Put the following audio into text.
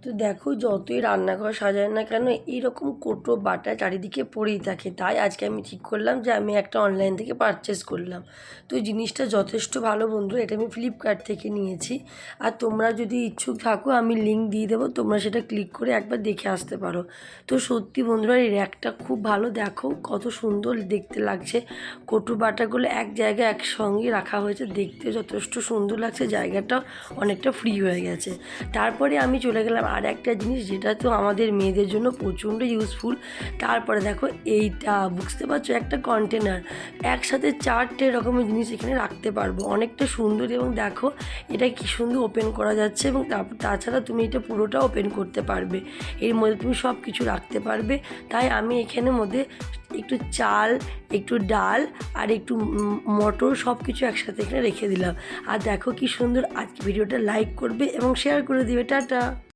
তো দেখো যতই রান্নাঘর সাজায় না কেন এইরকম কোটো বাটা চারিদিকে পড়েই থাকে। তাই আজকে আমি ঠিক করলাম যে আমি একটা অনলাইন থেকে পারচেস করলাম। তো জিনিসটা যথেষ্ট ভালো বন্ধুরা, এটা আমি ফ্লিপকার্ট থেকে নিয়েছি। আর তোমরা যদি ইচ্ছুক থাকো আমি লিঙ্ক দিয়ে দেবো, তোমরা সেটা ক্লিক করে একবার দেখে আসতে পারো। তো সত্যি বন্ধুরা এই র্যাকটা খুব ভালো, দেখো কত সুন্দর দেখতে লাগছে। কোটো বাটাগুলো এক জায়গায় একসঙ্গে রাখা হয়েছে, দেখতে যথেষ্ট সুন্দর লাগছে, জায়গাটাও অনেকটা ফ্রি হয়ে গেছে। তারপরে আমি চলে গেলাম আর একটা জিনিস যেটা তো আমাদের মেয়েদের জন্য প্রচণ্ড ইউজফুল। তারপরে দেখো এইটা বুঝতে পারছো, একটা কন্টেনার, একসাথে 4টে রকমের জিনিস এখানে রাখতে পারবো, অনেকটা সুন্দর। এবং দেখো এটা কি সুন্দর ওপেন করা যাচ্ছে, এবং তাছাড়া তুমি এটা পুরোটা ওপেন করতে পারবে, এর মধ্যে তুমি সব কিছু রাখতে পারবে। তাই আমি এখানের মধ্যে একটু চাল, একটু ডাল আর একটু মটর সব কিছু একসাথে এখানে রেখে দিলাম। আর দেখো কি সুন্দর। আজকে ভিডিওটা লাইক করবে এবং শেয়ার করে দিবে। টাটা।